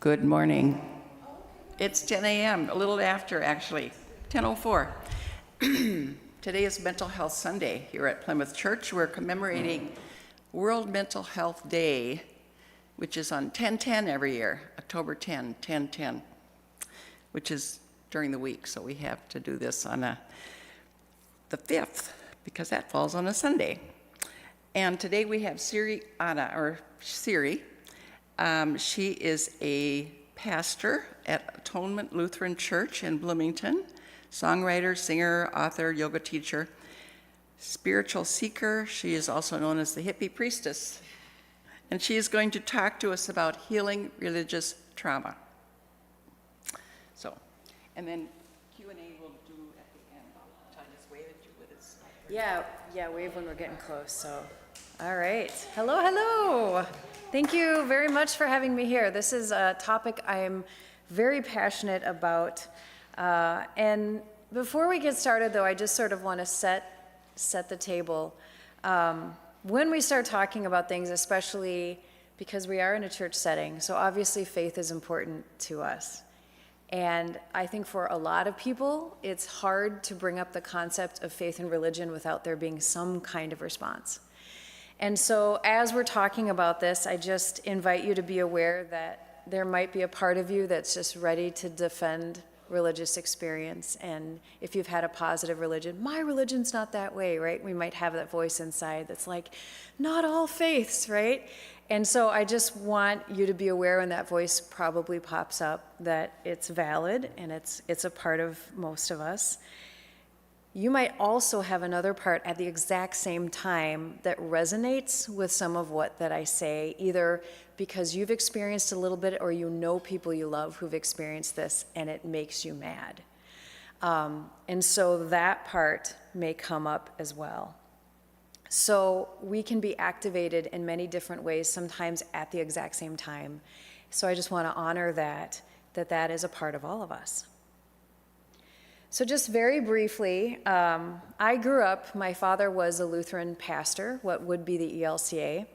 Good morning. It's 10 a.m., a little after actually, 10:04. Today is Mental Health Sunday here at Plymouth Church. We're commemorating World Mental Health Day, which is on 10/10 every year, October 10, 10/10, which is during the week. So we have to do this on the 5th because that falls on a Sunday. And today we have Siri. She is a pastor at Atonement Lutheran Church in Bloomington, songwriter, singer, author, yoga teacher, spiritual seeker. She is also known as the Hippie Priestess. And she is going to talk to us about healing religious trauma. So, and then Q&A we'll do at the end. I'll just wave at you with his. Yeah, wave when we're getting close, so. All right, hello. Thank you very much for having me here. This is a topic I'm very passionate about. And before we get started though, I just sort of want to set the table. When we start talking about things, especially because we are in a church setting, so obviously faith is important to us. And I think for a lot of people, it's hard to bring up the concept of faith and religion without there being some kind of response. And so as we're talking about this, I just invite you to be aware that there might be a part of you that's just ready to defend religious experience. And if you've had a positive religion, my religion's not that way, right? We might have that voice inside that's like, not all faiths, right? And so I just want you to be aware when that voice probably pops up that it's valid and it's a part of most of us. You might also have another part at the exact same time that resonates with some of what that I say, either because you've experienced a little bit or you know people you love who've experienced this and it makes you mad. And so that part may come up as well. So we can be activated in many different ways, sometimes at the exact same time. So I just want to honor that is a part of all of us. So just very briefly, I grew up, my father was a Lutheran pastor, what would be the ELCA,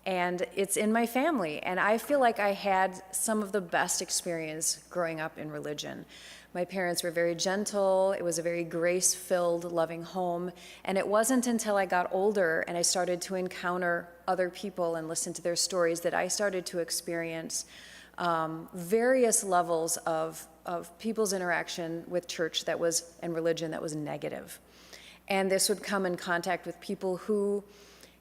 and it's in my family. And I feel like I had some of the best experience growing up in religion. My parents were very gentle, it was a very grace-filled, loving home, and it wasn't until I got older and I started to encounter other people and listen to their stories that I started to experience various levels of people's interaction with church and religion that was negative. And this would come in contact with people who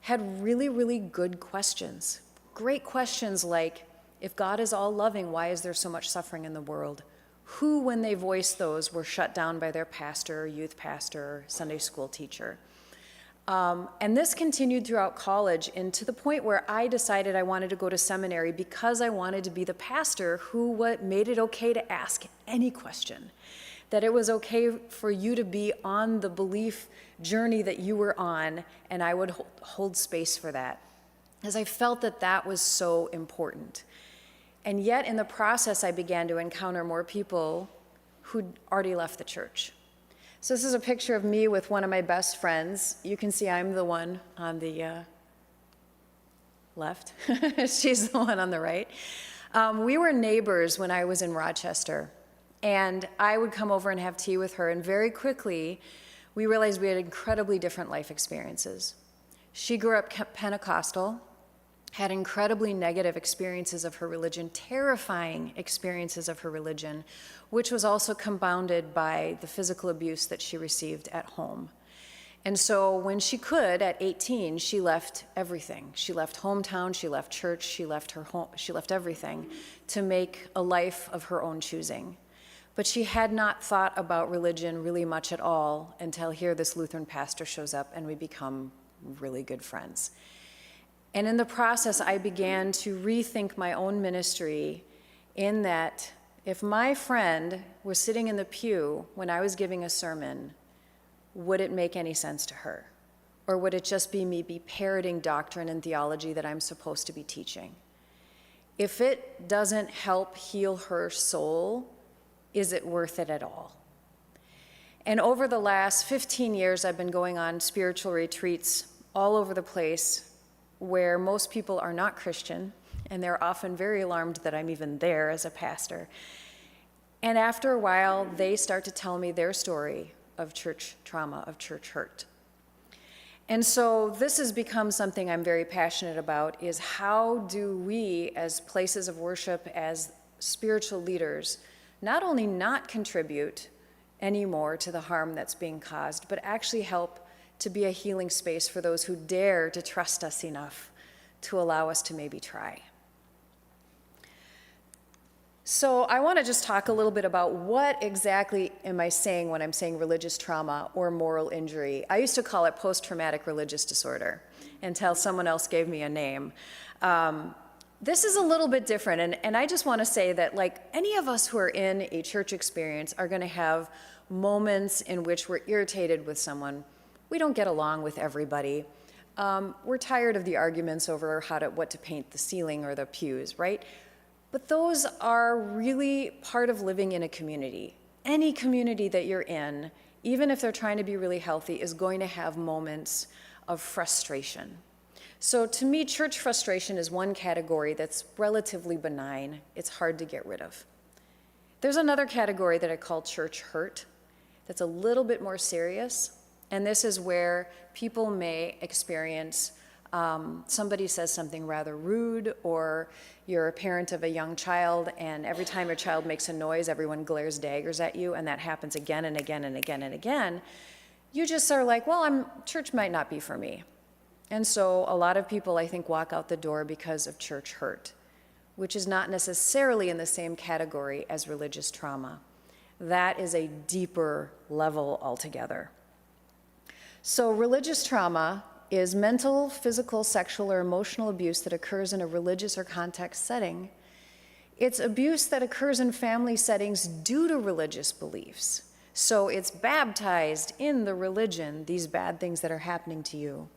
had really, really good questions. Great questions like, if God is all loving, why is there so much suffering in the world? Who, when they voiced those, were shut down by their pastor, youth pastor, Sunday school teacher. And this continued throughout college and to the point where I decided I wanted to go to seminary because I wanted to be the pastor who made it okay to ask any question. That it was okay for you to be on the belief journey that you were on, and I would hold space for that. As I felt that was so important. And yet in the process, I began to encounter more people who'd already left the church. So this is a picture of me with one of my best friends. You can see I'm the one on the left. She's the one on the right. We were neighbors when I was in Rochester, and I would come over and have tea with her, and very quickly we realized we had incredibly different life experiences. She grew up Pentecostal, had incredibly negative experiences of her religion, terrifying experiences of her religion, which was also compounded by the physical abuse that she received at home. And so when she could, at 18, she left everything. She left hometown, she left church, she left her home, she left everything to make a life of her own choosing. But she had not thought about religion really much at all until here this Lutheran pastor shows up and we become really good friends. And in the process, I began to rethink my own ministry in that if my friend was sitting in the pew when I was giving a sermon, would it make any sense to her? Or would it just be me parroting doctrine and theology that I'm supposed to be teaching? If it doesn't help heal her soul, is it worth it at all? And over the last 15 years, I've been going on spiritual retreats all over the place where most people are not Christian And they're often very alarmed that I'm even there as a pastor. And after a while, they start to tell me their story of church trauma, of church hurt. And so this has become something I'm very passionate about, is how do we, as places of worship, as spiritual leaders, not only not contribute anymore to the harm that's being caused, but actually help to be a healing space for those who dare to trust us enough to allow us to maybe try. So I want to just talk a little bit about what exactly am I saying when I'm saying religious trauma or moral injury. I used to call it post-traumatic religious disorder until someone else gave me a name. This is a little bit different, and I just want to say that, like any of us who are in a church experience are going to have moments in which we're irritated with someone. We don't get along with everybody. We're tired of the arguments over what to paint the ceiling or the pews, right? But those are really part of living in a community. Any community that you're in, even if they're trying to be really healthy, is going to have moments of frustration. So to me, church frustration is one category that's relatively benign. It's hard to get rid of. There's another category that I call church hurt that's a little bit more serious, and this is where people may experience somebody says something rather rude, or you're a parent of a young child, and every time your child makes a noise, everyone glares daggers at you, and that happens again and again and again and again. You just are like, well, church might not be for me. And so a lot of people, I think, walk out the door because of church hurt, which is not necessarily in the same category as religious trauma. That is a deeper level altogether. So religious trauma is mental, physical, sexual, or emotional abuse that occurs in a religious or context setting. It's abuse that occurs in family settings due to religious beliefs. So it's baptized in the religion, these bad things that are happening to you.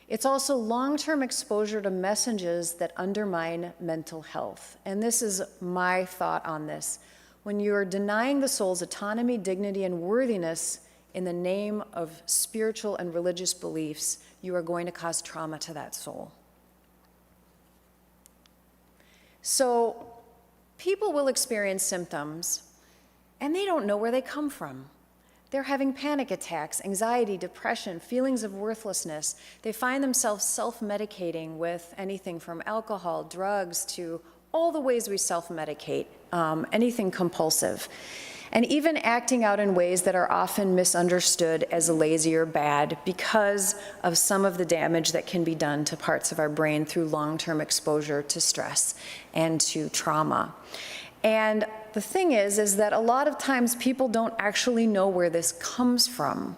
It's also long-term exposure to messages that undermine mental health. And this is my thought on this. When you're denying the soul's autonomy, dignity, and worthiness in the name of spiritual and religious beliefs, you are going to cause trauma to that soul. So people will experience symptoms, and they don't know where they come from. They're having panic attacks, anxiety, depression, feelings of worthlessness. They find themselves self-medicating with anything from alcohol, drugs, to all the ways we self-medicate, anything compulsive. And even acting out in ways that are often misunderstood as lazy or bad because of some of the damage that can be done to parts of our brain through long-term exposure to stress and to trauma. And the thing is that a lot of times people don't actually know where this comes from,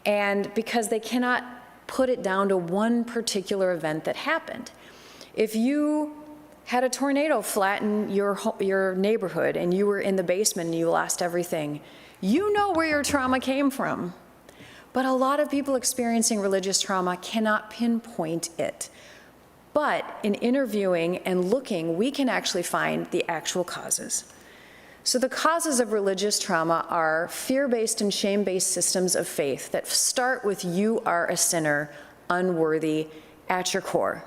and because they cannot put it down to one particular event that happened. If you had a tornado flatten your neighborhood and you were in the basement and you lost everything, you know where your trauma came from. But a lot of people experiencing religious trauma cannot pinpoint it. But in interviewing and looking, we can actually find the actual causes. So the causes of religious trauma are fear-based and shame-based systems of faith that start with you are a sinner, unworthy at your core.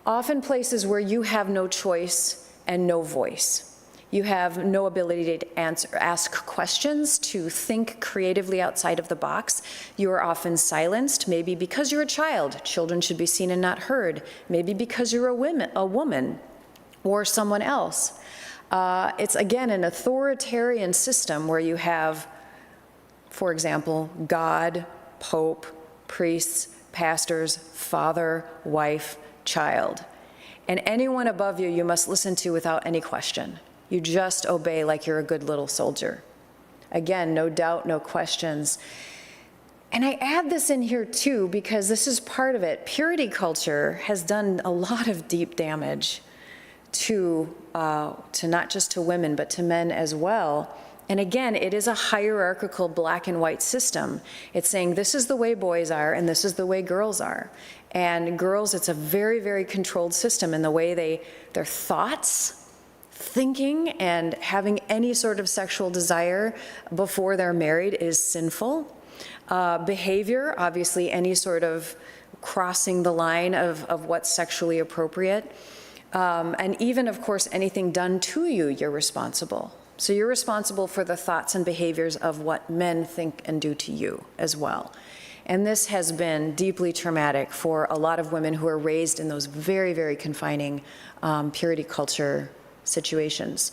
Often places where you have no choice and no voice. You have no ability to ask questions, to think creatively outside of the box. You are often silenced, maybe because you're a child. Children should be seen and not heard. Maybe because you're a woman or someone else. It's, again, an authoritarian system where you have, for example, God, Pope, priests, pastors, father, wife, child. And anyone above you, you must listen to without any question. You just obey like you're a good little soldier. Again, no doubt, no questions. And I add this in here too, because this is part of it. Purity culture has done a lot of deep damage to not just to women, but to men as well. And again, it is a hierarchical black and white system. It's saying this is the way boys are and this is the way girls are. And girls, it's a very, very controlled system in the way their thoughts, thinking, and having any sort of sexual desire before they're married is sinful. Behavior, obviously any sort of crossing the line of what's sexually appropriate. And even, of course, anything done to you, you're responsible. So you're responsible for the thoughts and behaviors of what men think and do to you as well. And this has been deeply traumatic for a lot of women who are raised in those very, very confining purity culture situations.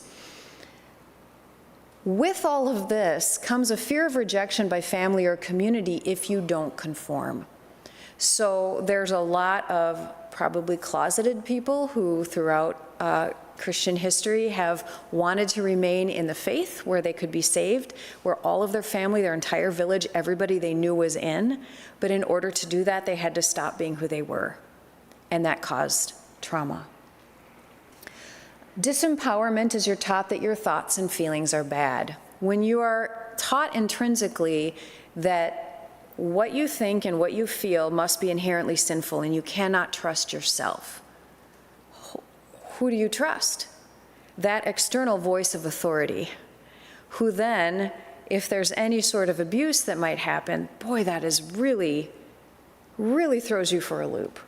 With all of this comes a fear of rejection by family or community if you don't conform. So there's a lot of probably closeted people who throughout Christian history have wanted to remain in the faith where they could be saved, where all of their family, their entire village, everybody they knew was in. But in order to do that, they had to stop being who they were. And that caused trauma. Disempowerment is you're taught that your thoughts and feelings are bad. When you are taught intrinsically that what you think and what you feel must be inherently sinful and you cannot trust yourself, who do you trust? That external voice of authority, who then, if there's any sort of abuse that might happen, boy, that is really, really throws you for a loop.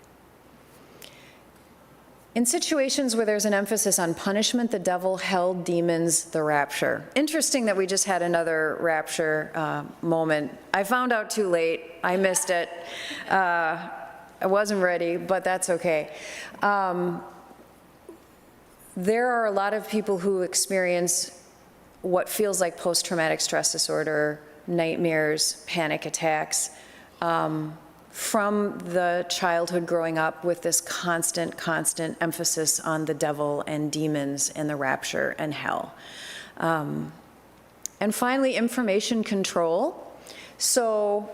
In situations where there's an emphasis on punishment, the devil, hell, demons, the rapture. Interesting that we just had another rapture moment. I found out too late. I missed it. I wasn't ready, but that's okay. There are a lot of people who experience what feels like post-traumatic stress disorder, nightmares, panic attacks, from the childhood growing up with this constant emphasis on the devil and demons and the rapture and hell. And finally, information control. So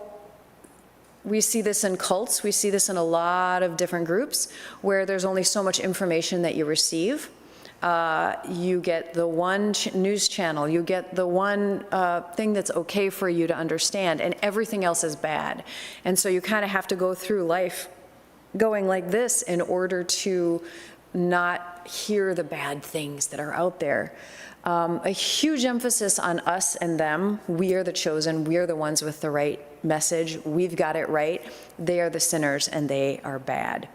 we see this in cults, we see this in a lot of different groups where there's only so much information that you receive. You get the one news channel, you get the one thing that's okay for you to understand, and everything else is bad. And so you kind of have to go through life going like this in order to not hear the bad things that are out there. A huge emphasis on us and them. We are the chosen, we are the ones with the right message, we've got it right. They are the sinners and they are bad.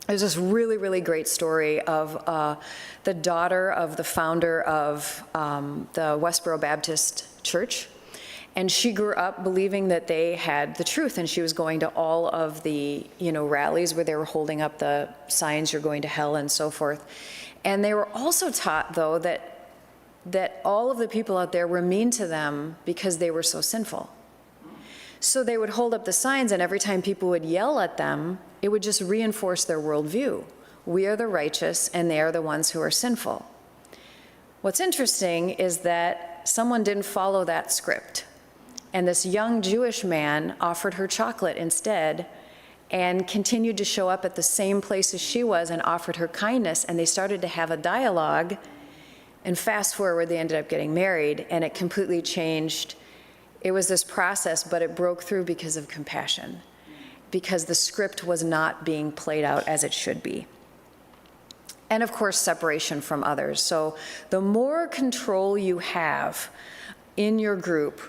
There's this really, really great story of the daughter of the founder of the Westboro Baptist Church. And she grew up believing that they had the truth, and she was going to all of the, rallies where they were holding up the signs, "You're going to hell," and so forth. And they were also taught, though, that all of the people out there were mean to them because they were so sinful. So they would hold up the signs, and every time people would yell at them, it would just reinforce their worldview. We are the righteous, and they are the ones who are sinful. What's interesting is that someone didn't follow that script, and this young Jewish man offered her chocolate instead and continued to show up at the same place as she was and offered her kindness, and they started to have a dialogue, and fast forward, they ended up getting married, and it completely changed. It was this process, but it broke through because of compassion, because the script was not being played out as it should be. And of course, separation from others. So the more control you have in your group,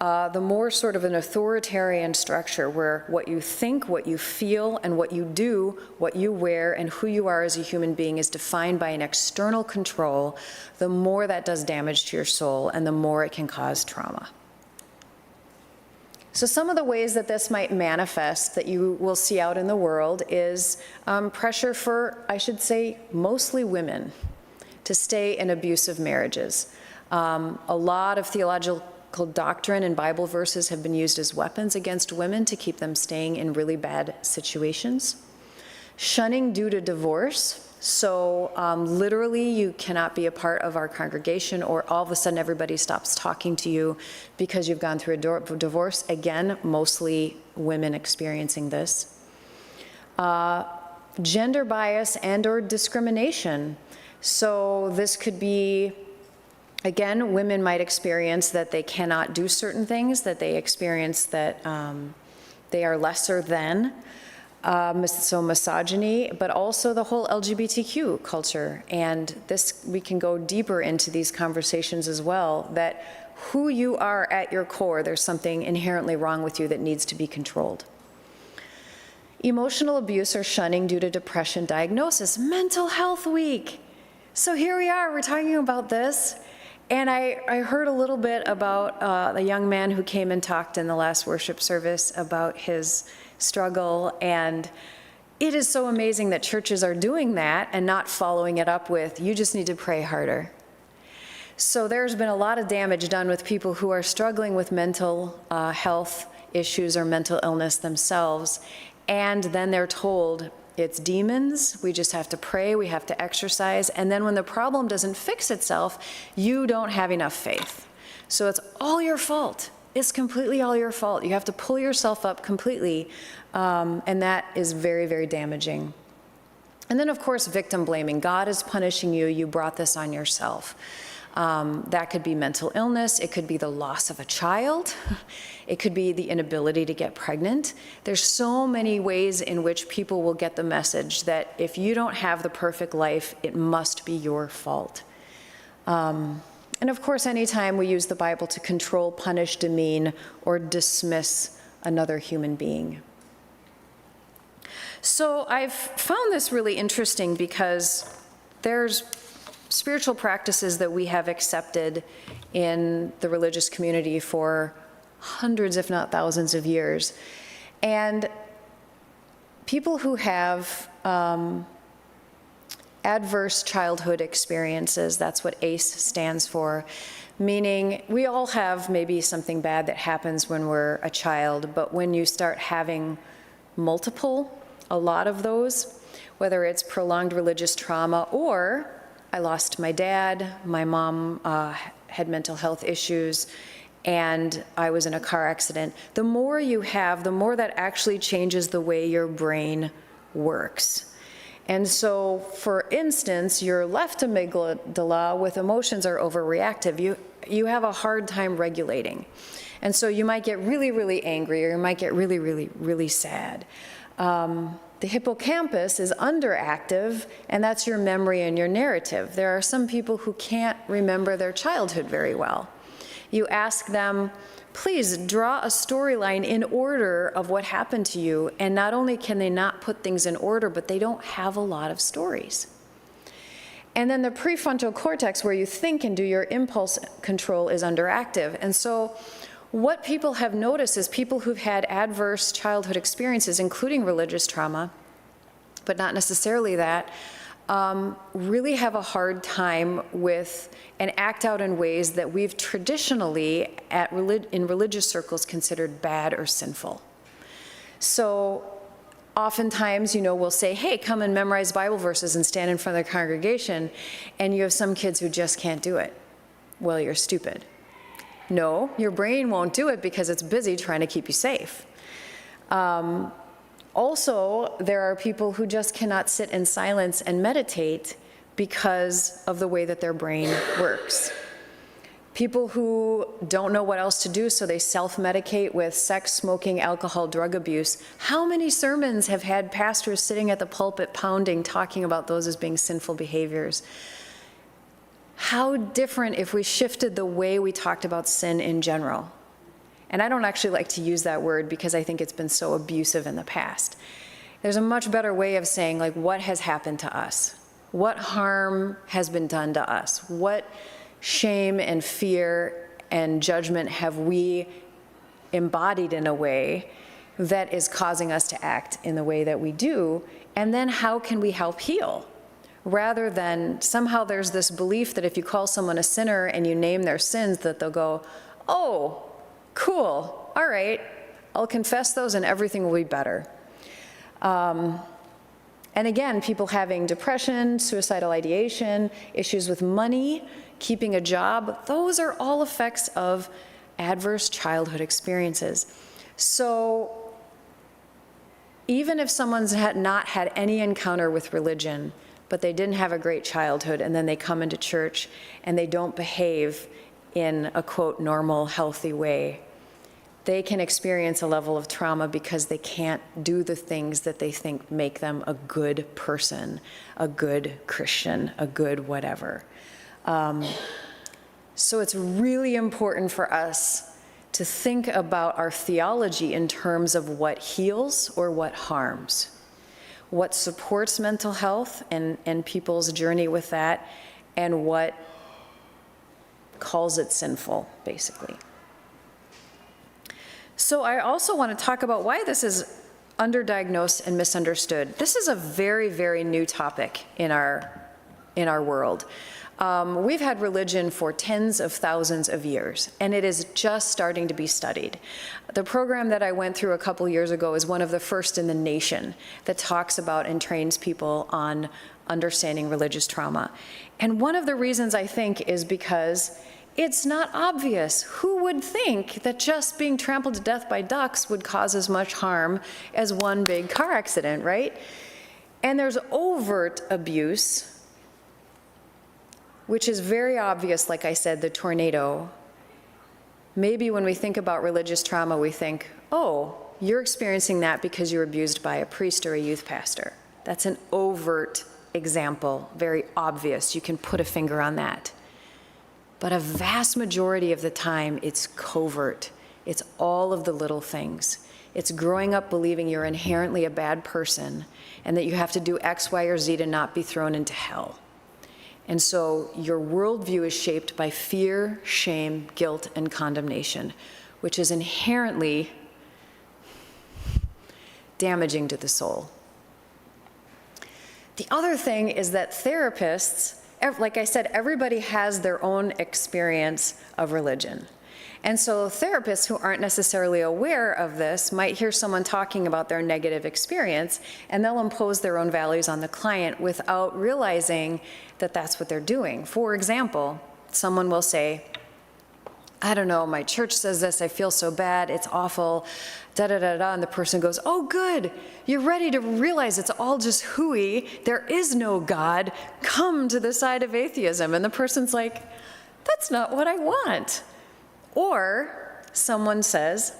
the more sort of an authoritarian structure where what you think, what you feel, and what you do, what you wear, and who you are as a human being is defined by an external control, the more that does damage to your soul and the more it can cause trauma. So some of the ways that this might manifest that you will see out in the world is pressure for, I should say, mostly women to stay in abusive marriages. A lot of theological doctrine and Bible verses have been used as weapons against women to keep them staying in really bad situations. Shunning due to divorce. So literally you cannot be a part of our congregation, or all of a sudden everybody stops talking to you because you've gone through a divorce. Again, mostly women experiencing this. Gender bias and or discrimination. So this could be, again, women might experience that they cannot do certain things, that they experience that they are lesser than. So misogyny, but also the whole LGBTQ culture. And this, we can go deeper into these conversations as well, that who you are at your core, there's something inherently wrong with you that needs to be controlled. Emotional abuse or shunning due to depression diagnosis, Mental Health Week. So here we are, we're talking about this. And I heard a little bit about a young man who came and talked in the last worship service about his struggle. And it is so amazing that churches are doing that and not following it up with, you just need to pray harder. So there's been a lot of damage done with people who are struggling with mental health issues or mental illness themselves. And then they're told, it's demons, we just have to pray, we have to exercise, and then when the problem doesn't fix itself, you don't have enough faith. So it's all your fault. It's completely all your fault. You have to pull yourself up completely, and that is very, very damaging. And then, of course, victim blaming. God is punishing you, you brought this on yourself. That could be mental illness, it could be the loss of a child, it could be the inability to get pregnant. There's so many ways in which people will get the message that if you don't have the perfect life, it must be your fault. And of course, anytime we use the Bible to control, punish, demean, or dismiss another human being. So I've found this really interesting because there's spiritual practices that we have accepted in the religious community for hundreds, if not thousands of years. And people who have adverse childhood experiences, that's what ACE stands for, meaning we all have maybe something bad that happens when we're a child, but when you start having a lot of those, whether it's prolonged religious trauma or I lost my dad, my mom had mental health issues, and I was in a car accident. The more you have, the more that actually changes the way your brain works. And so, for instance, your left amygdala with emotions are overreactive. You have a hard time regulating. And so you might get really, really angry, or you might get really, really, really sad. The hippocampus is underactive, and that's your memory and your narrative. There are some people who can't remember their childhood very well. You ask them, please draw a storyline in order of what happened to you, and not only can they not put things in order, but they don't have a lot of stories. And then the prefrontal cortex, where you think and do your impulse control, is underactive. And so what people have noticed is people who've had adverse childhood experiences, including religious trauma, but not necessarily that, really have a hard time with and act out in ways that we've traditionally in religious circles considered bad or sinful. So oftentimes, we'll say, hey, come and memorize Bible verses and stand in front of the congregation, and you have some kids who just can't do it. Well, you're stupid. No, your brain won't do it because it's busy trying to keep you safe. Also, there are people who just cannot sit in silence and meditate because of the way that their brain works. People who don't know what else to do, so they self-medicate with sex, smoking, alcohol, drug abuse. How many sermons have had pastors sitting at the pulpit pounding, talking about those as being sinful behaviors? How different if we shifted the way we talked about sin in general. And I don't actually like to use that word because I think it's been so abusive in the past. There's a much better way of saying, like, what has happened to us? What harm has been done to us? What shame and fear and judgment have we embodied in a way that is causing us to act in the way that we do? And then how can we help heal? Rather than somehow there's this belief that if you call someone a sinner and you name their sins, that they'll go, oh, cool, all right, I'll confess those and everything will be better. And again, people having depression, suicidal ideation, issues with money, keeping a job, those are all effects of adverse childhood experiences. So even if someone's not had any encounter with religion, but they didn't have a great childhood, and then they come into church and they don't behave in a, quote, normal, healthy way, they can experience a level of trauma because they can't do the things that they think make them a good person, a good Christian, a good whatever. So it's really important for us to think about our theology in terms of what heals or what harms, what supports mental health and people's journey with that, and what calls it sinful, basically. So I also want to talk about why this is underdiagnosed and misunderstood. This is a very, very new topic in our world. We've had religion for tens of thousands of years, and it is just starting to be studied. The program that I went through a couple years ago is one of the first in the nation that talks about and trains people on understanding religious trauma. And one of the reasons I think is because it's not obvious. Who would think that just being trampled to death by ducks would cause as much harm as one big car accident, right? And there's overt abuse, which is very obvious, like I said, the tornado. Maybe when we think about religious trauma, we think, oh, you're experiencing that because you were abused by a priest or a youth pastor. That's an overt example, very obvious. You can put a finger on that. But a vast majority of the time, it's covert. It's all of the little things. It's growing up believing you're inherently a bad person and that you have to do X, Y, or Z to not be thrown into hell. And so your worldview is shaped by fear, shame, guilt, and condemnation, which is inherently damaging to the soul. The other thing is that therapists, like I said, everybody has their own experience of religion. And so therapists who aren't necessarily aware of this might hear someone talking about their negative experience, and they'll impose their own values on the client without realizing that that's what they're doing. For example, someone will say, I don't know, my church says this, I feel so bad, it's awful, da-da-da-da, and the person goes, oh good, you're ready to realize it's all just hooey, there is no God, come to the side of atheism. And the person's like, that's not what I want. Or someone says,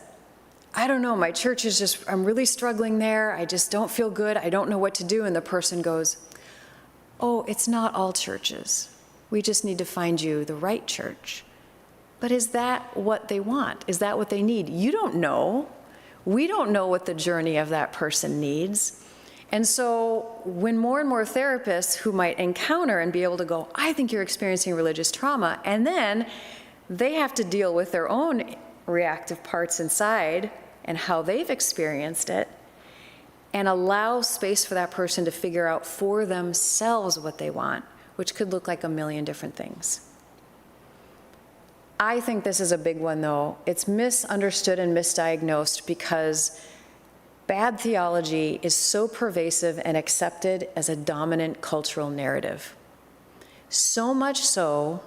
I don't know, my church is just, I'm really struggling there, I just don't feel good, I don't know what to do. And the person goes, oh, it's not all churches. We just need to find you the right church. But is that what they want? Is that what they need? You don't know. We don't know what the journey of that person needs. And so when more and more therapists who might encounter and be able to go, I think you're experiencing religious trauma, and then they have to deal with their own reactive parts inside and how they've experienced it, and allow space for that person to figure out for themselves what they want, which could look like a million different things. I think this is a big one, though. It's misunderstood and misdiagnosed because bad theology is so pervasive and accepted as a dominant cultural narrative. So much so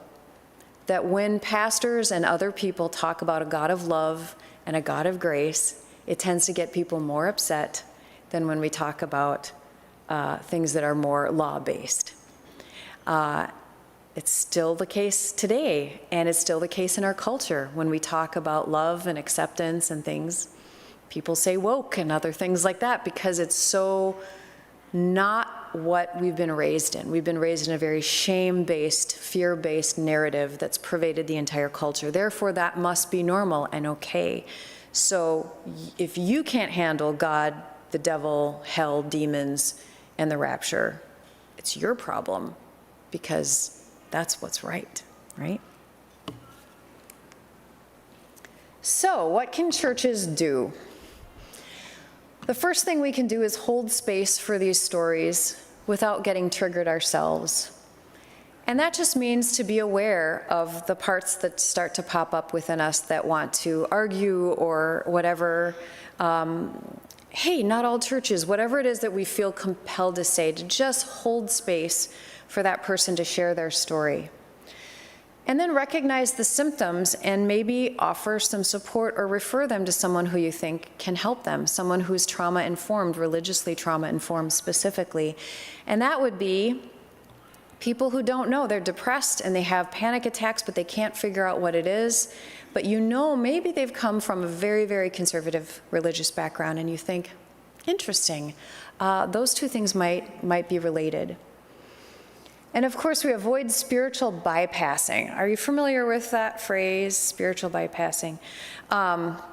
that when pastors and other people talk about a God of love and a God of grace, it tends to get people more upset than when we talk about things that are more law-based. It's still the case today, and it's still the case in our culture. When we talk about love and acceptance and things, people say woke and other things like that because it's so not what we've been raised in. We've been raised in a very shame-based, fear-based narrative that's pervaded the entire culture. Therefore, that must be normal and okay. So if you can't handle God, the devil, hell, demons, and the rapture, it's your problem because that's what's right, right? So what can churches do? The first thing we can do is hold space for these stories without getting triggered ourselves. And that just means to be aware of the parts that start to pop up within us that want to argue or whatever. Hey, not all churches, whatever it is that we feel compelled to say, to just hold space for that person to share their story. And then recognize the symptoms and maybe offer some support or refer them to someone who you think can help them, someone who's trauma-informed, religiously trauma-informed specifically. And that would be people who don't know. They're depressed and they have panic attacks, but they can't figure out what it is. But you know maybe they've come from a very, very conservative religious background, and you think, interesting, those two things might be related. And of course, we avoid spiritual bypassing. Are you familiar with that phrase, spiritual bypassing?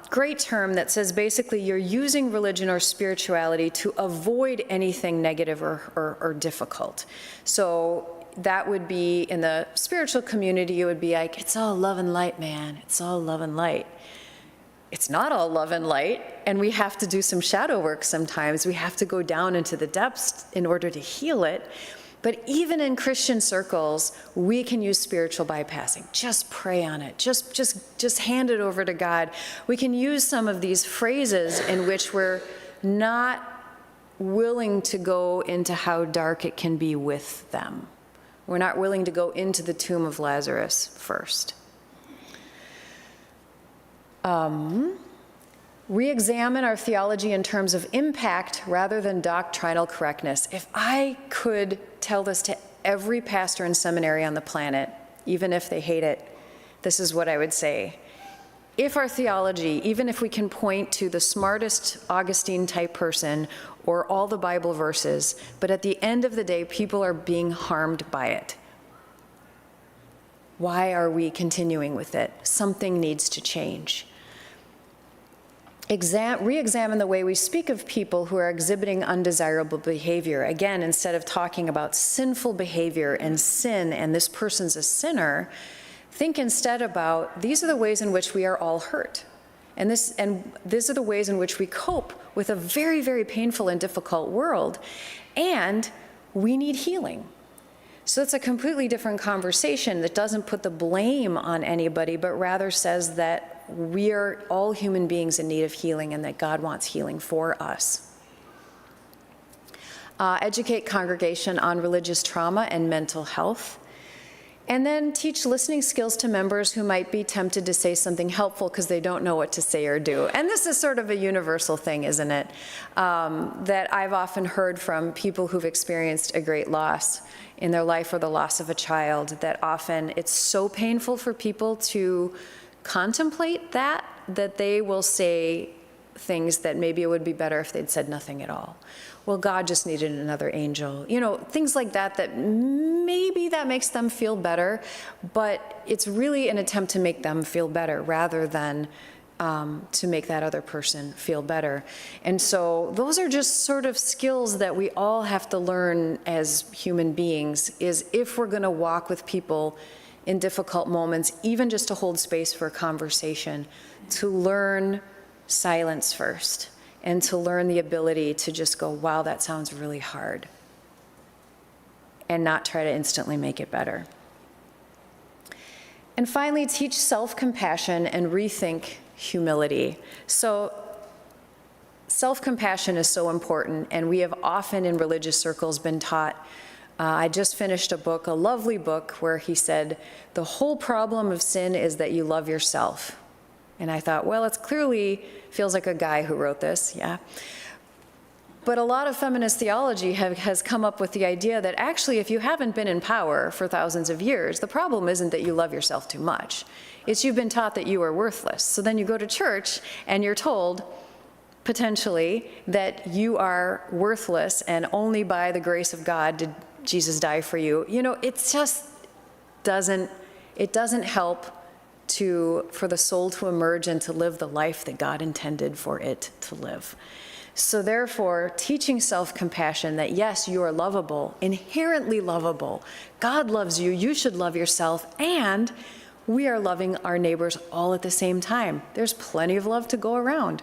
Great term that says basically you're using religion or spirituality to avoid anything negative or difficult. So that would be, in the spiritual community, it would be like, it's all love and light, man. It's all love and light. It's not all love and light, and we have to do some shadow work sometimes. We have to go down into the depths in order to heal it. But even in Christian circles, we can use spiritual bypassing. Just pray on it. Just hand it over to God. We can use some of these phrases in which we're not willing to go into how dark it can be with them. We're not willing to go into the tomb of Lazarus first. Re-examine our theology in terms of impact rather than doctrinal correctness. If I could tell this to every pastor and seminary on the planet, even if they hate it, this is what I would say. If our theology, even if we can point to the smartest Augustine-type person or all the Bible verses, but at the end of the day, people are being harmed by it. Why are we continuing with it? Something needs to change. Re-examine the way we speak of people who are exhibiting undesirable behavior. Again, instead of talking about sinful behavior and sin and this person's a sinner, think instead about these are the ways in which we are all hurt. And these are the ways in which we cope with a very, very painful and difficult world, and we need healing. So it's a completely different conversation that doesn't put the blame on anybody, but rather says that we are all human beings in need of healing and that God wants healing for us. Educate congregation on religious trauma and mental health. And then teach listening skills to members who might be tempted to say something helpful because they don't know what to say or do. And this is sort of a universal thing, isn't it? That I've often heard from people who've experienced a great loss in their life or the loss of a child, that often it's so painful for people to contemplate that they will say things that maybe it would be better if they'd said nothing at all. Well, God just needed another angel. You know, things like that, that maybe that makes them feel better, but it's really an attempt to make them feel better rather than to make that other person feel better. And so those are just sort of skills that we all have to learn as human beings, is if we're gonna walk with people in difficult moments, even just to hold space for a conversation, to learn silence first, and to learn the ability to just go, wow, that sounds really hard, and not try to instantly make it better. And finally, teach self-compassion and rethink humility. So self-compassion is so important, and we have often in religious circles been taught. I just finished a book, a lovely book, where he said, the whole problem of sin is that you love yourself. And I thought, well, it's clearly feels like a guy who wrote this, yeah. But a lot of feminist theology has come up with the idea that actually, if you haven't been in power for thousands of years, the problem isn't that you love yourself too much. It's you've been taught that you are worthless. So then you go to church and you're told, potentially, that you are worthless and only by the grace of God did Jesus die for you. You know, it just doesn't help for the soul to emerge and to live the life that God intended for it to live. So therefore, teaching self-compassion that yes, you are lovable, inherently lovable. God loves you, you should love yourself, and we are loving our neighbors all at the same time. There's plenty of love to go around.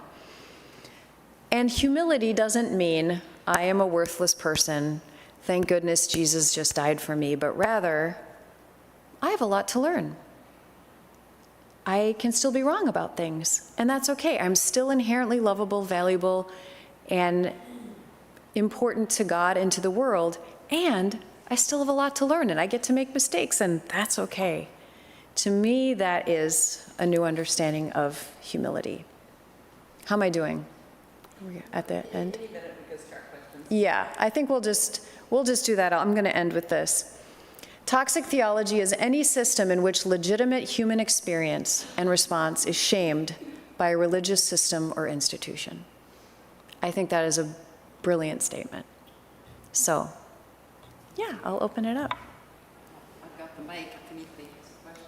And humility doesn't mean I am a worthless person. Thank goodness Jesus just died for me, but rather, I have a lot to learn. I can still be wrong about things, and that's okay. I'm still inherently lovable, valuable, and important to God and to the world, and I still have a lot to learn, and I get to make mistakes, and that's okay. To me, that is a new understanding of humility. How am I doing? Are we at the end? Any minute we could start questions. Yeah, I think we'll just do that. I'm going to end with this. Toxic theology is any system in which legitimate human experience and response is shamed by a religious system or institution. I think that is a brilliant statement. So, yeah, I'll open it up. the mic beneath the question.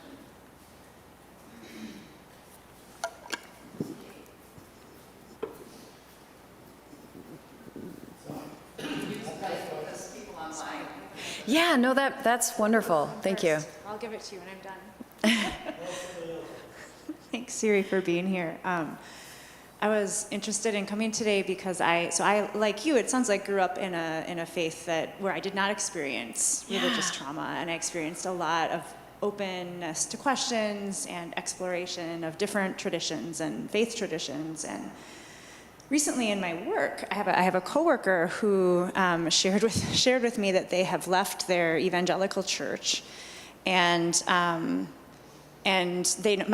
People online. Yeah, no, that's wonderful. Thank you. I'll give it to you when I'm done. Thanks, Siri, for being here. I was interested in coming today because I like you, it sounds like grew up in a faith where I did not experience religious trauma, and I experienced a lot of openness to questions and exploration of different traditions and faith traditions. And recently in my work, I have a coworker who shared with me that they have left their evangelical church, and my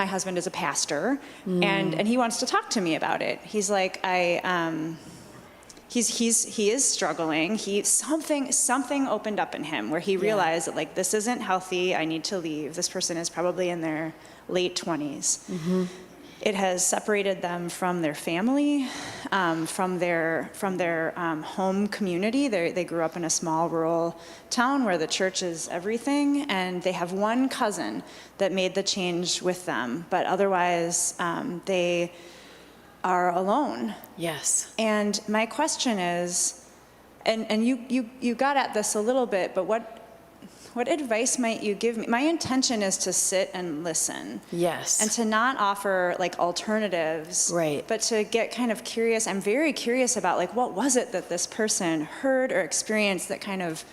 husband is a pastor, and he wants to talk to me about it. He's like, he is struggling. Something opened up in him where he realized that, like, this isn't healthy. I need to leave. This person is probably in their late 20s. Mm-hmm. It has separated them from their family, from their home community. They grew up in a small rural town where the church is everything, and they have one cousin that made the change with them, but otherwise they are alone. Yes. And my question is, and you got at this a little bit, but what advice might you give me? My intention is to sit and listen. Yes. And to not offer like alternatives. Right. But to get kind of curious. I'm very curious about, like, what was it that this person heard or experienced that kind of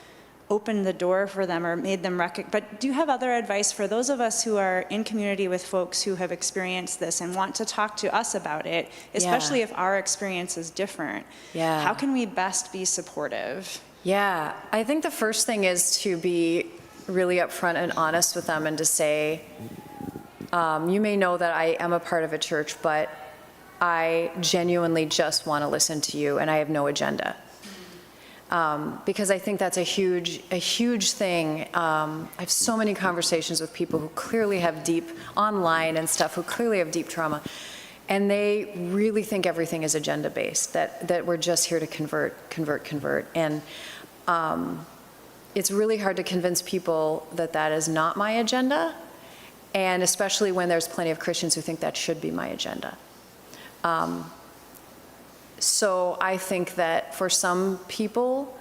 opened the door for them or made them But do you have other advice for those of us who are in community with folks who have experienced this and want to talk to us about it, especially if our experience is different? Yeah. How can we best be supportive? Yeah, I think the first thing is to be really upfront and honest with them and to say, you may know that I am a part of a church, but I genuinely just want to listen to you and I have no agenda. Because I think that's a huge thing. I have so many conversations with people who clearly have deep, online and stuff, who clearly have deep trauma. And they really think everything is agenda-based, that we're just here to convert. And it's really hard to convince people that that is not my agenda, and especially when there's plenty of Christians who think that should be my agenda. So I think that for some people,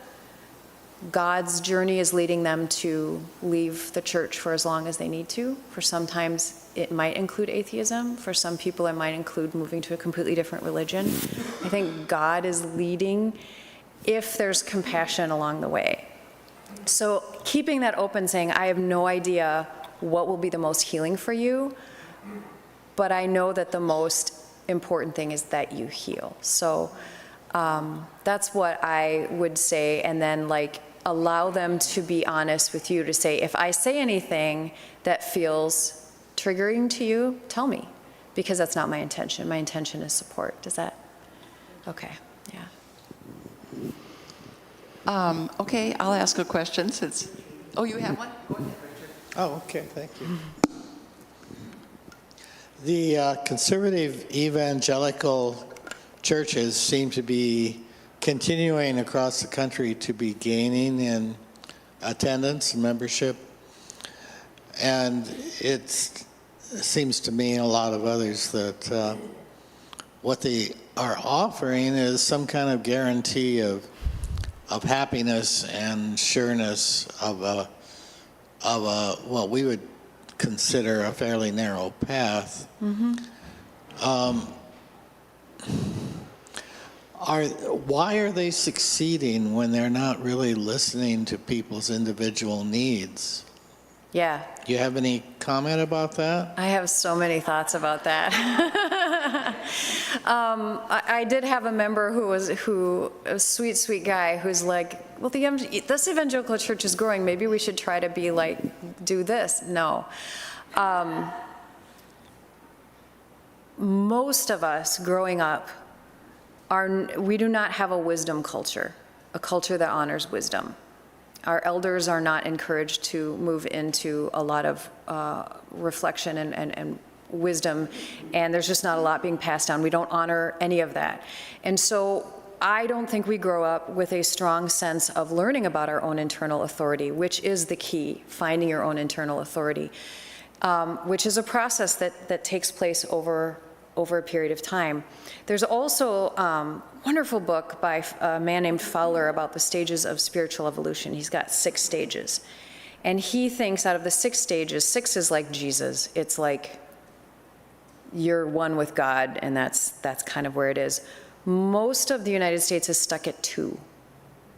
God's journey is leading them to leave the church for as long as they need to. For sometimes it might include atheism. For some people, it might include moving to a completely different religion. I think God is leading if there's compassion along the way. So keeping that open, saying, I have no idea what will be the most healing for you, but I know that the most important thing is that you heal. So that's what I would say, and then like allow them to be honest with you, to say, if I say anything that feels triggering to you, tell me, because that's not my intention. My intention is support. Does that? Okay, yeah. Okay, I'll ask a question since, oh, you have one? Go ahead, Richard. Oh, okay, thank you. The conservative evangelical churches seem to be continuing across the country to be gaining in attendance and membership. And it seems to me and a lot of others that what they are offering is some kind of guarantee of happiness and sureness of what we would consider a fairly narrow path. Mm-hmm. Why are they succeeding when they're not really listening to people's individual needs? Yeah. Do you have any comment about that? I have so many thoughts about that. I did have a member a sweet guy who's like, well, this evangelical church is growing. Maybe we should try to be like, do this. No. Most of us growing up, we do not have a wisdom culture, a culture that honors wisdom. Our elders are not encouraged to move into a lot of reflection and wisdom, and there's just not a lot being passed down. We don't honor any of that. And so I don't think we grow up with a strong sense of learning about our own internal authority, which is the key, finding your own internal authority, which is a process that takes place over a period of time. There's also a wonderful book by a man named Fowler about the stages of spiritual evolution. He's got 6 stages. And he thinks out of the 6 stages, 6 is like Jesus. It's like you're one with God, and that's kind of where it is. Most of the United States is stuck at 2,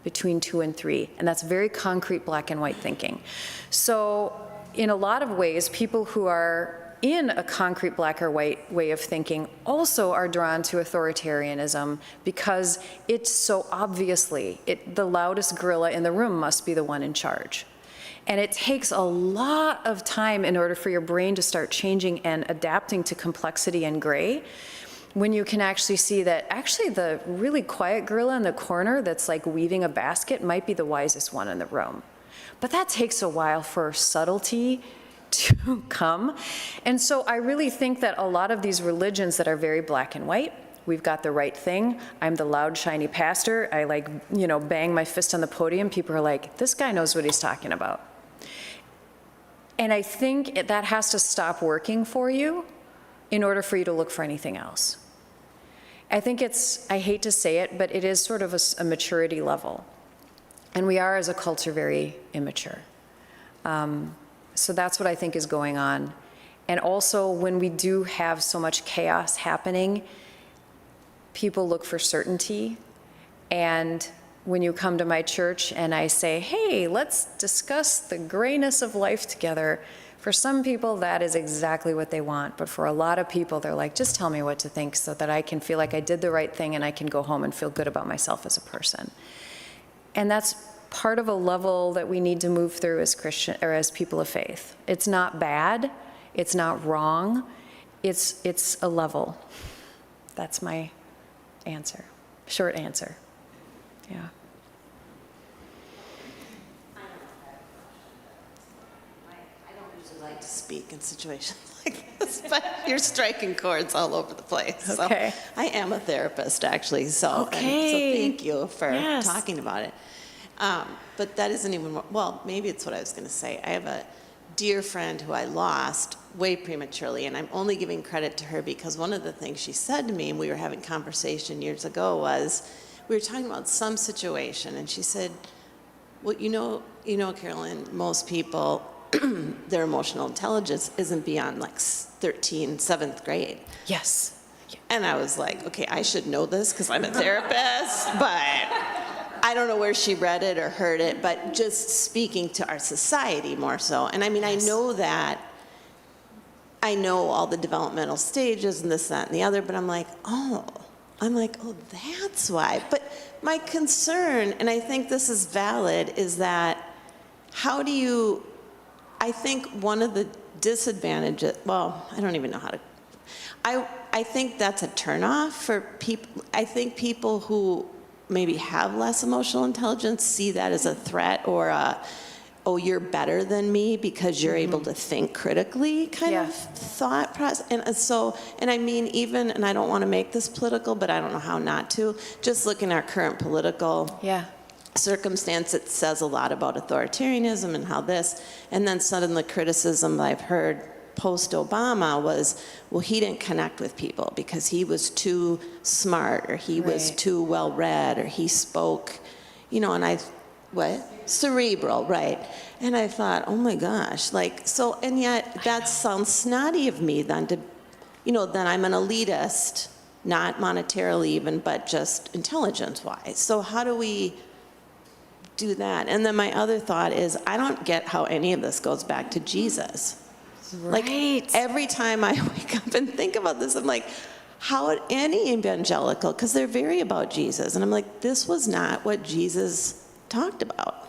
between 2 and 3, and that's very concrete black and white thinking. So in a lot of ways, people who are in a concrete black or white way of thinking also are drawn to authoritarianism because it's so obviously, the loudest gorilla in the room must be the one in charge. And it takes a lot of time in order for your brain to start changing and adapting to complexity and gray, when you can actually see that actually the really quiet gorilla in the corner that's like weaving a basket might be the wisest one in the room. But that takes a while for subtlety to come. And so I really think that a lot of these religions that are very black and white, we've got the right thing, I'm the loud, shiny pastor, I bang my fist on the podium, people are like, this guy knows what he's talking about. And I think that has to stop working for you in order for you to look for anything else. I think I hate to say it, but it is sort of a maturity level. And we are, as a culture, very immature. So that's what I think is going on. And also, when we do have so much chaos happening, people look for certainty. And when you come to my church and I say, hey, let's discuss the grayness of life together, for some people, that is exactly what they want. But for a lot of people, they're like, just tell me what to think so that I can feel like I did the right thing and I can go home and feel good about myself as a person. And that's part of a level that we need to move through as Christian or as people of faith. It's not bad. It's not wrong. It's a level. That's my answer. Short answer. Yeah. I don't usually like to speak in situations like this, but you're striking chords all over the place. Okay. So I am a therapist, actually. So, Okay. so thank you for Yes. talking about it. But that isn't even, well, maybe it's what I was going to say. I have a dear friend who I lost way prematurely, and I'm only giving credit to her because one of the things she said to me, and we were having conversation years ago, was we were talking about some situation, and she said, well, you know, Carolyn, most people, their emotional intelligence isn't beyond like 7th grade. Yes. And I was like, okay, I should know this because I'm a therapist, but I don't know where she read it or heard it, but just speaking to our society more so. And I mean, Yes. I know that, I know all the developmental stages and this, that, and the other, but I'm like, oh, that's why. But my concern, and I think this is valid, is that how do you, I think one of the disadvantages, well, I don't even know how to, I think that's a turnoff for people. I think people who maybe have less emotional intelligence see that as a threat or oh, you're better than me because you're able to think critically kind of thought process. And so, and I mean, even, and I don't want to make this political, but I don't know how not to, just looking at our current political circumstance, it says a lot about authoritarianism and how this, and then suddenly criticism that I've heard post-Obama was, well, he didn't connect with people because he was too smart or he was too well-read or he spoke, and cerebral, right. And I thought, oh my gosh, so, and yet that sounds snotty of me then to, then I'm an elitist, not monetarily even, but just intelligence-wise. So how do we do that? And then my other thought is, I don't get how any of this goes back to Jesus. Right. Like, every time I wake up and think about this, I'm like, how any evangelical, because they're very about Jesus, and I'm like, this was not what Jesus talked about.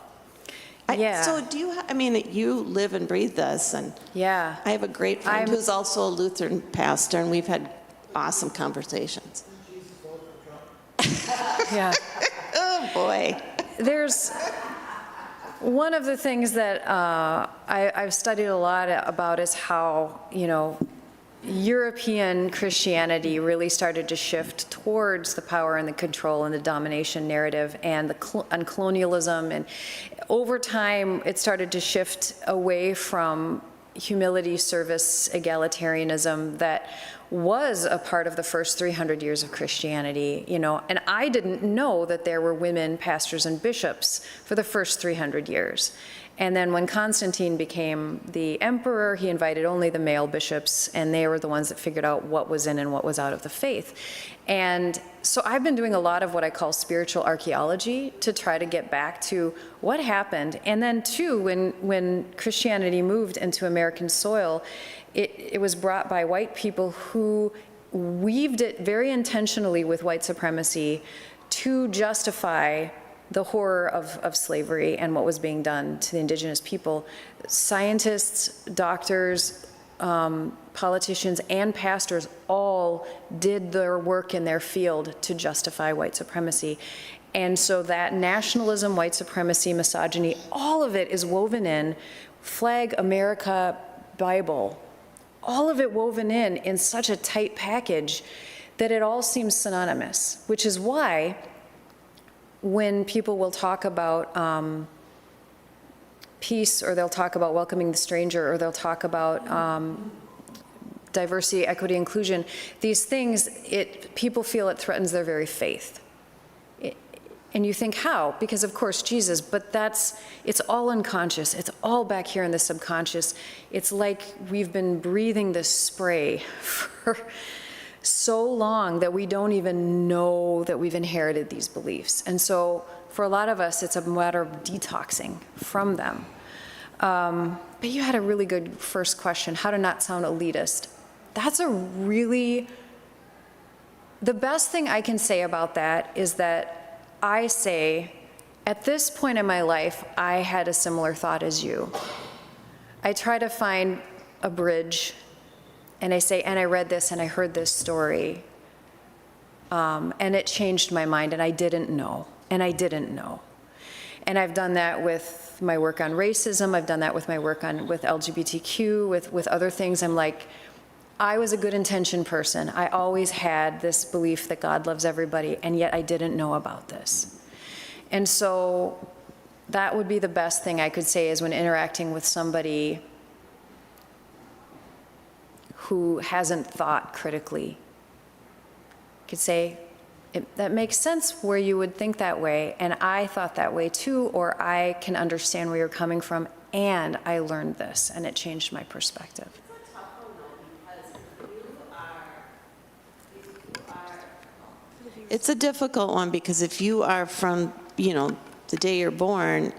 So do you, you live and breathe this, and I have a great friend who's also a Lutheran pastor, and we've had awesome conversations. Oh, boy. There's one of the things that I've studied a lot about is how, European Christianity really started to shift towards the power and the control and the domination narrative and and colonialism. And over time, it started to shift away from humility, service, egalitarianism that was a part of the first 300 years of Christianity, you know, and I didn't know that there were women pastors and bishops for the first 300 years. And then when Constantine became the emperor, he invited only the male bishops, and they were the ones that figured out what was in and what was out of the faith. And so I've been doing a lot of what I call spiritual archaeology to try to get back to what happened. And then too, when Christianity moved into American soil, it was brought by white people who weaved it very intentionally with white supremacy to justify the horror of slavery and what was being done to the indigenous people. Scientists, doctors, politicians, and pastors all did their work in their field to justify white supremacy. And so that nationalism, white supremacy, misogyny, all of it is woven in, Flag America, Bible, all of it woven in such a tight package that it all seems synonymous, which is why when people will talk about peace, or they'll talk about welcoming the stranger, or they'll talk about diversity, equity, inclusion, these things, people feel it threatens their very faith. And you think, how? Because of course Jesus, but it's all unconscious. It's all back here in the subconscious. It's like we've been breathing this spray for so long that we don't even know that we've inherited these beliefs. And so for a lot of us, it's a matter of detoxing from them. But you had a really good first question, how to not sound elitist. That's the best thing I can say about that is that I say, at this point in my life, I had a similar thought as you. I try to find a bridge, and I say, and I read this and I heard this story, and it changed my mind, and I didn't know, and I didn't know. And I've done that with my work on racism, I've done that with my work with LGBTQ, with other things. I'm like, I was a good intentioned person. I always had this belief that God loves everybody, and yet I didn't know about this. And so that would be the best thing I could say is when interacting with somebody who hasn't thought critically. I could say, that makes sense where you would think that way, and I thought that way too, or I can understand where you're coming from, and I learned this, and it changed my perspective. It's a difficult one because if you are from, the day you're born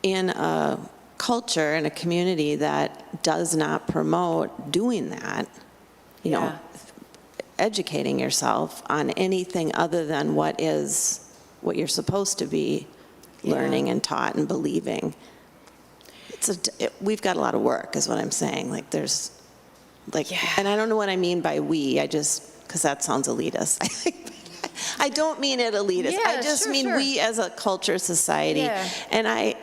in a culture, in a community that does not promote doing that, educating yourself on anything other than what you're supposed to be learning and taught and believing. We've got a lot of work is what I'm saying. And I don't know what I mean by we, because that sounds elitist. I don't mean it elitist. Yeah, I just mean sure. we as a culture, society. Yeah. And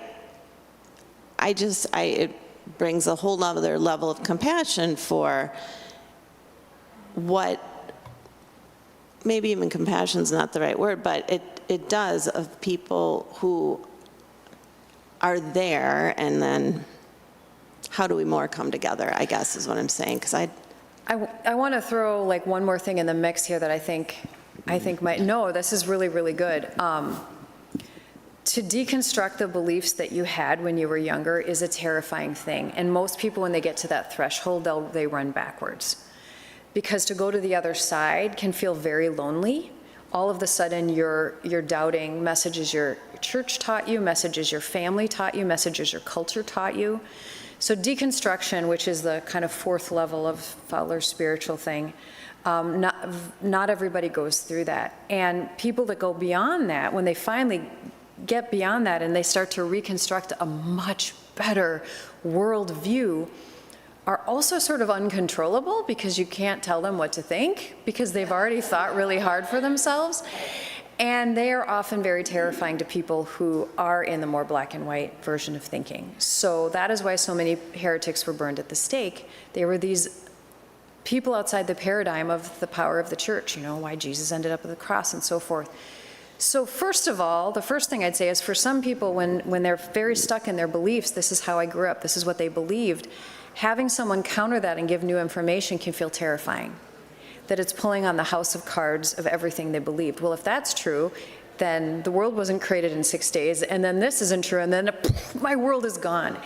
it brings a whole other level of compassion for what, maybe even compassion is not the right word, but it does, of people who are there, and then how do we more come together, I guess is what I'm saying. Because I want to throw one more thing in the mix here that I think this is really, really good. To deconstruct the beliefs that you had when you were younger is a terrifying thing. And most people, when they get to that threshold, they run backwards. Because to go to the other side can feel very lonely. All of a sudden, you're doubting messages your church taught you, messages your family taught you, messages your culture taught you. So deconstruction, which is the kind of fourth level of Fowler's spiritual thing, not everybody goes through that. And people that go beyond that, when they finally get beyond that and they start to reconstruct a much better worldview, are also sort of uncontrollable because you can't tell them what to think because they've already thought really hard for themselves. And they are often very terrifying to people who are in the more black and white version of thinking. So that is why so many heretics were burned at the stake. They were these people outside the paradigm of the power of the church, why Jesus ended up at the cross and so forth. So first of all, the first thing I'd say is for some people, when they're very stuck in their beliefs, this is how I grew up, this is what they believed, having someone counter that and give new information can feel terrifying. That it's pulling on the house of cards of everything they believed. Well, if that's true, then the world wasn't created in 6 days, and then this isn't true, and then my world is gone.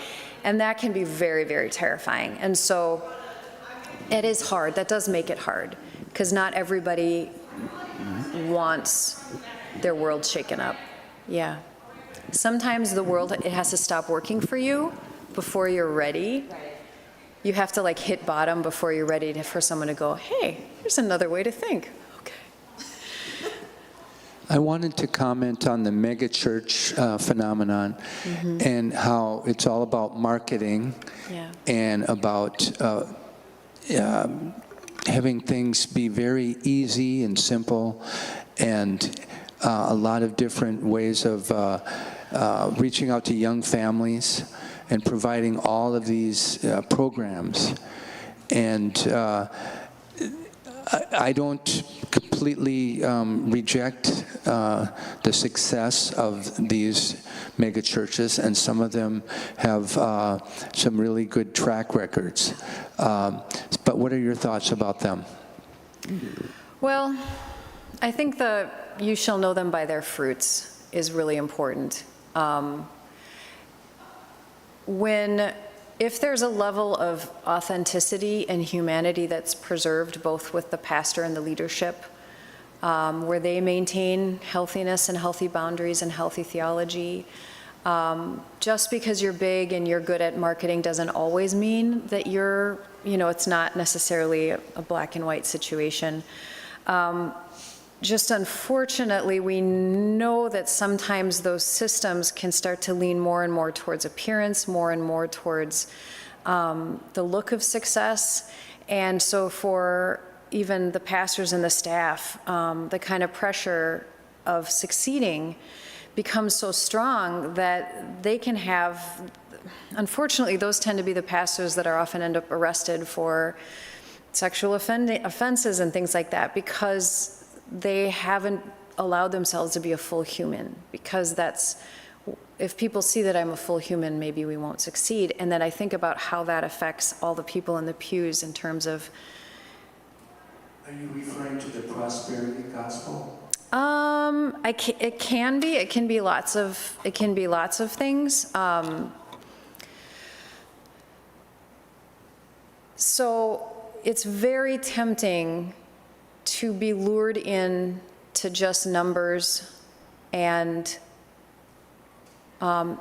And that can be very, very terrifying. And so it is hard. That does make it hard, because not everybody wants their world shaken up. Yeah. Sometimes the world, it has to stop working for you before you're ready. You have to like hit bottom before you're ready for someone to go, hey, here's another way to think. Okay. I wanted to comment on the megachurch phenomenon and how it's all about marketing and about having things be very easy and simple, and a lot of different ways of reaching out to young families and providing all of these programs. And I don't completely reject the success of these mega churches, and some of them have some really good track records. But what are your thoughts about them? Well, I think the "you shall know them by their fruits" is really important. If there's a level of authenticity and humanity that's preserved both with the pastor and the leadership, where they maintain healthiness and healthy boundaries and healthy theology, just because you're big and you're good at marketing doesn't always mean that you're, it's not necessarily a black and white situation. Just unfortunately, we know that sometimes those systems can start to lean more and more towards appearance, more and more towards the look of success. And so for even the pastors and the staff, the kind of pressure of succeeding becomes so strong that they can have, unfortunately, those tend to be the pastors that are often end up arrested for sexual offenses and things like that, because they haven't allowed themselves to be a full human, because if people see that I'm a full human, maybe we won't succeed. And then I think about how that affects all the people in the pews in terms of... Are you referring to the prosperity gospel? It can be lots of things. So it's very tempting to be lured in to just numbers and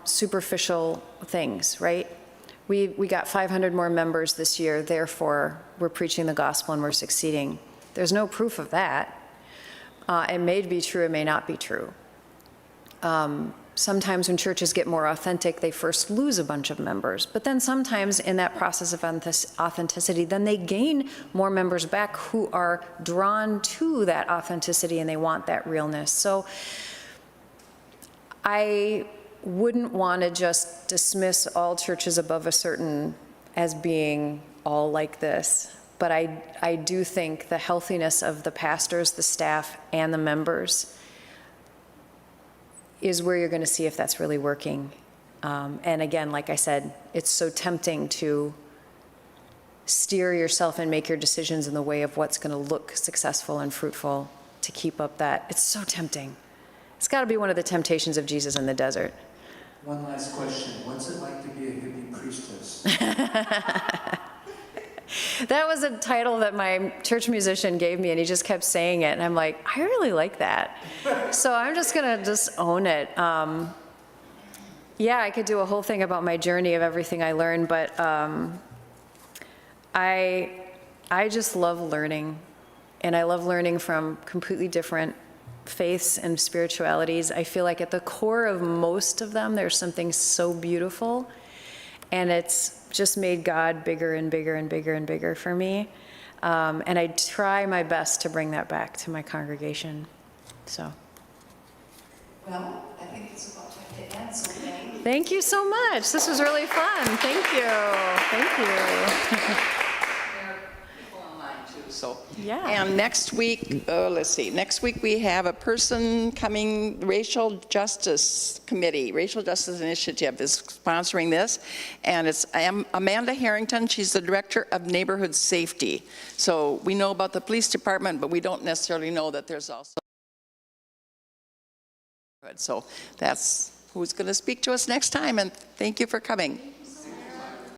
superficial things, right? We got 500 more members this year, therefore we're preaching the gospel and we're succeeding. There's no proof of that. It may be true, it may not be true. Sometimes when churches get more authentic, they first lose a bunch of members. But then sometimes in that process of authenticity, then they gain more members back who are drawn to that authenticity and they want that realness. So I wouldn't want to just dismiss all churches above a certain as being all like this. But I do think the healthiness of the pastors, the staff, and the members is where you're going to see if that's really working. And again, like I said, it's so tempting to steer yourself and make your decisions in the way of what's going to look successful and fruitful to keep up that. It's so tempting. It's got to be one of the temptations of Jesus in the desert. One last question. What's it like to be a hippie priestess? That was a title that my church musician gave me, and he just kept saying it, and I'm like, I really like that. So I'm just gonna own it. Yeah, I could do a whole thing about my journey of everything I learned, but I just love learning, and I love learning from completely different faiths and spiritualities. I feel like at the core of most of them, there's something so beautiful, and it's just made God bigger and bigger and bigger and bigger for me. And I try my best to bring that back to my congregation. So. Well, I think it's about time to end, so Thank you so much. This was really fun. Thank you. Thank you. there are people online so. Yeah. And next week, let's see, next week we have a person coming, Racial Justice Committee, Racial Justice Initiative is sponsoring this, and it's Amanda Harrington, she's the Director of Neighborhood Safety. So we know about the police department, but we don't necessarily know that there's also. So that's who's going to speak to us next time, and thank you for coming.